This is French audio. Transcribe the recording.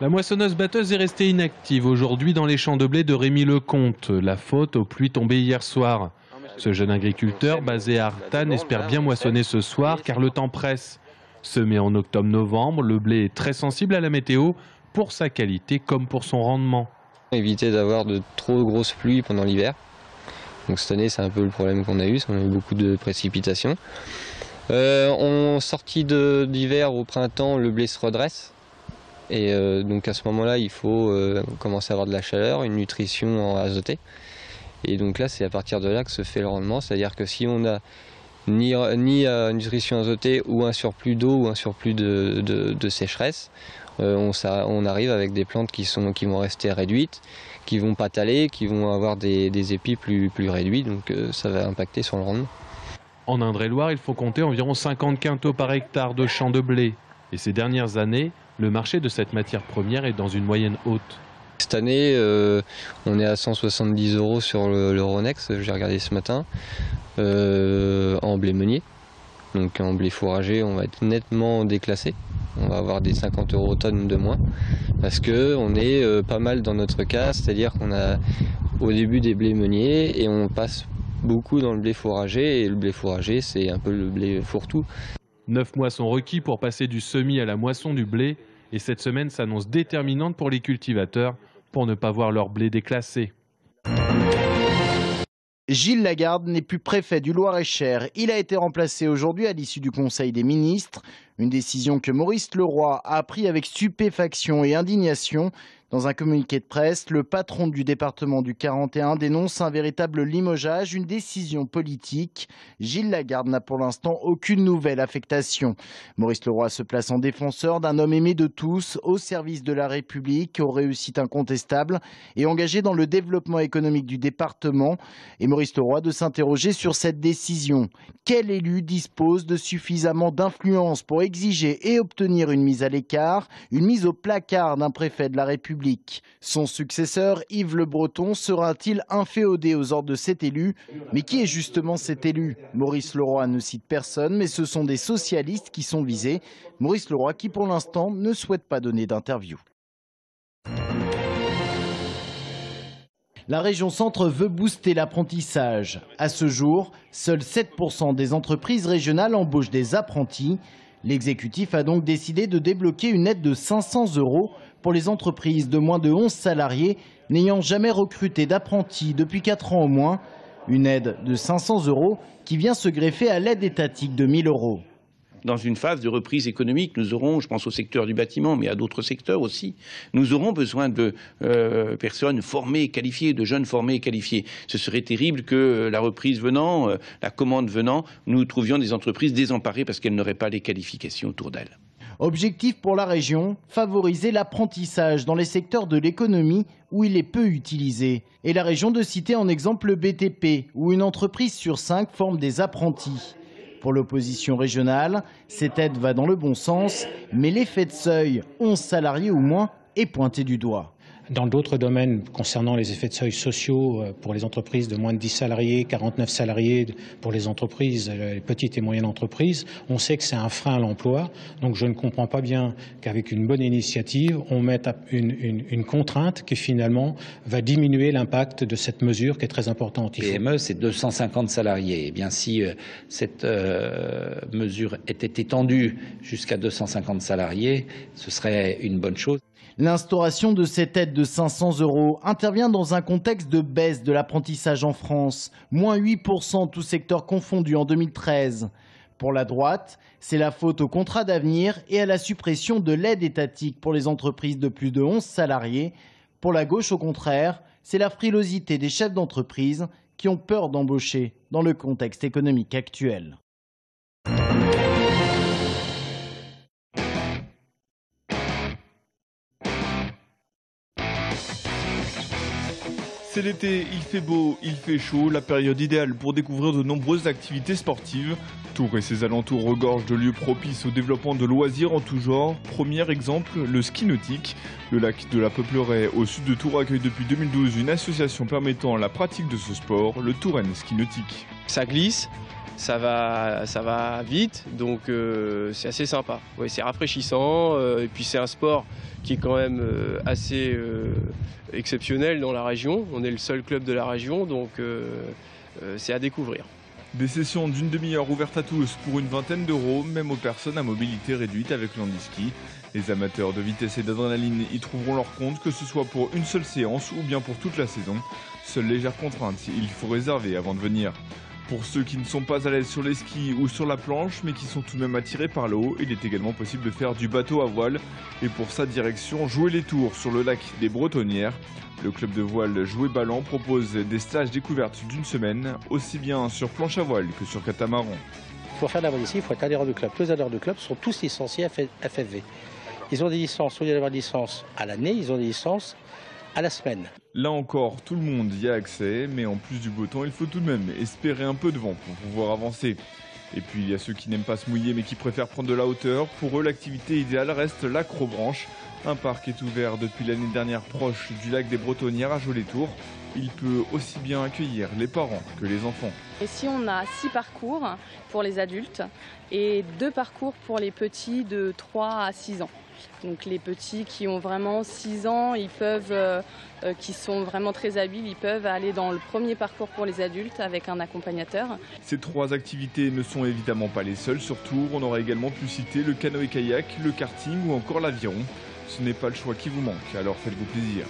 La moissonneuse-batteuse est restée inactive aujourd'hui dans les champs de blé de Rémy Lecomte. La faute aux pluies tombées hier soir. Ce jeune agriculteur basé à Artane espère bien moissonner ce soir car le temps presse. Semé en octobre-novembre, le blé est très sensible à la météo pour sa qualité comme pour son rendement. Éviter d'avoir de trop grosses pluies pendant l'hiver. Donc cette année c'est un peu le problème qu'on a eu, on a eu beaucoup de précipitations. En sortie d'hiver au printemps, le blé se redresse. Et donc à ce moment-là, il faut commencer à avoir de la chaleur, une nutrition azotée. Et donc là, c'est à partir de là que se fait le rendement. C'est-à-dire que si on n'a ni nutrition azotée ou un surplus d'eau ou un surplus de sécheresse, on arrive avec des plantes qui vont rester réduites, qui ne vont pas taler, qui vont avoir des épis plus réduits. Donc ça va impacter sur le rendement. En Indre-et-Loire, il faut compter environ 50 quintaux par hectare de champs de blé. Et ces dernières années, le marché de cette matière première est dans une moyenne haute. Cette année, on est à 170 € sur l'Euronext, j'ai regardé ce matin, en blé meunier. Donc en blé fourragé, on va être nettement déclassé. On va avoir des 50 € tonnes de moins. Parce qu'on est pas mal dans notre cas, c'est-à-dire qu'on a au début des blés meuniers et on passe beaucoup dans le blé fourragé. Et le blé fourragé, c'est un peu le blé fourre-tout. 9 mois sont requis pour passer du semis à la moisson du blé. Et cette semaine s'annonce déterminante pour les cultivateurs pour ne pas voir leur blé déclassé. Gilles Lagarde n'est plus préfet du Loir-et-Cher. Il a été remplacé aujourd'hui à l'issue du Conseil des ministres. Une décision que Maurice Leroy a prise avec stupéfaction et indignation. Dans un communiqué de presse, le patron du département du 41 dénonce un véritable limogeage, une décision politique. Gilles Lagarde n'a pour l'instant aucune nouvelle affectation. Maurice Leroy se place en défenseur d'un homme aimé de tous, au service de la République, aux réussites incontestables et engagé dans le développement économique du département. Et Maurice Leroy de s'interroger sur cette décision. Quel élu dispose de suffisamment d'influence pour exiger et obtenir une mise à l'écart, une mise au placard d'un préfet de la République? Son successeur, Yves Le Breton, sera-t-il inféodé aux ordres de cet élu? Mais qui est justement cet élu? Maurice Leroy ne cite personne, mais ce sont des socialistes qui sont visés. Maurice Leroy qui pour l'instant ne souhaite pas donner d'interview. La région Centre veut booster l'apprentissage. À ce jour, seuls 7% des entreprises régionales embauchent des apprentis. L'exécutif a donc décidé de débloquer une aide de 500 € pour les entreprises de moins de 11 salariés n'ayant jamais recruté d'apprentis depuis 4 ans au moins. Une aide de 500 € qui vient se greffer à l'aide étatique de 1 000 €. Dans une phase de reprise économique, nous aurons, je pense au secteur du bâtiment, mais à d'autres secteurs aussi, nous aurons besoin de personnes formées et qualifiées, de jeunes formés et qualifiés. Ce serait terrible que la reprise venant, la commande venant, nous trouvions des entreprises désemparées parce qu'elles n'auraient pas les qualifications autour d'elles. Objectif pour la région, favoriser l'apprentissage dans les secteurs de l'économie où il est peu utilisé. Et la région de citer en exemple le BTP, où une entreprise sur 5 forme des apprentis. Pour l'opposition régionale, cette aide va dans le bon sens, mais l'effet de seuil, 11 salariés ou moins, est pointé du doigt. Dans d'autres domaines concernant les effets de seuil sociaux pour les entreprises de moins de 10 salariés, 49 salariés pour les entreprises, les petites et moyennes entreprises, on sait que c'est un frein à l'emploi. Donc je ne comprends pas bien qu'avec une bonne initiative, on mette une contrainte qui finalement va diminuer l'impact de cette mesure qui est très importante. PME, c'est 250 salariés. Eh bien, si cette mesure était étendue jusqu'à 250 salariés, ce serait une bonne chose. L'instauration de cette aide de 500 € intervient dans un contexte de baisse de l'apprentissage en France, moins 8% tous secteurs confondus en 2013. Pour la droite, c'est la faute au contrat d'avenir et à la suppression de l'aide étatique pour les entreprises de plus de 11 salariés. Pour la gauche, au contraire, c'est la frilosité des chefs d'entreprise qui ont peur d'embaucher dans le contexte économique actuel. C'est l'été, il fait beau, il fait chaud, la période idéale pour découvrir de nombreuses activités sportives. Tours et ses alentours regorgent de lieux propices au développement de loisirs en tout genre. Premier exemple, le ski nautique. Le lac de la Peupleraie au sud de Tours accueille depuis 2012 une association permettant la pratique de ce sport, le Touraine Ski Nautique. Ça glisse, ça va vite, donc c'est assez sympa. Ouais, c'est rafraîchissant, et puis c'est un sport qui est quand même assez exceptionnel dans la région. On est le seul club de la région, donc c'est à découvrir. Des sessions d'une demi-heure ouvertes à tous pour une vingtaine d'euros, même aux personnes à mobilité réduite avec le handiski. Les amateurs de vitesse et d'adrénaline y trouveront leur compte, que ce soit pour une seule séance ou bien pour toute la saison. Seule légère contrainte, il faut réserver avant de venir. Pour ceux qui ne sont pas à l'aise sur les skis ou sur la planche, mais qui sont tout de même attirés par l'eau, il est également possible de faire du bateau à voile. Et pour sa direction, jouer les tours sur le lac des Bretonnières. Le club de voile Jouer Ballant propose des stages découvertes d'une semaine, aussi bien sur planche à voile que sur catamaran. Pour faire de la voile ici, il faut être adhérent du club. Tous les adhérents du club sont tous licenciés FFV. Ils ont des licences, au lieu d'avoir des licences à l'année, ils ont des licences à la semaine. Là encore, tout le monde y a accès, mais en plus du beau temps, il faut tout de même espérer un peu de vent pour pouvoir avancer. Et puis il y a ceux qui n'aiment pas se mouiller mais qui préfèrent prendre de la hauteur. Pour eux, l'activité idéale reste l'Acrobranche. Un parc est ouvert depuis l'année dernière proche du lac des Bretonnières à Jolet-Tours. Il peut aussi bien accueillir les parents que les enfants. Ici, on a 6 parcours pour les adultes et 2 parcours pour les petits de 3 à 6 ans. Donc les petits qui ont vraiment 6 ans, qui sont vraiment très habiles, ils peuvent aller dans le premier parcours pour les adultes avec un accompagnateur. Ces 3 activités ne sont évidemment pas les seules sur Tours. On aurait également pu citer le canoë-kayak, le karting ou encore l'aviron. Ce n'est pas le choix qui vous manque, alors faites-vous plaisir.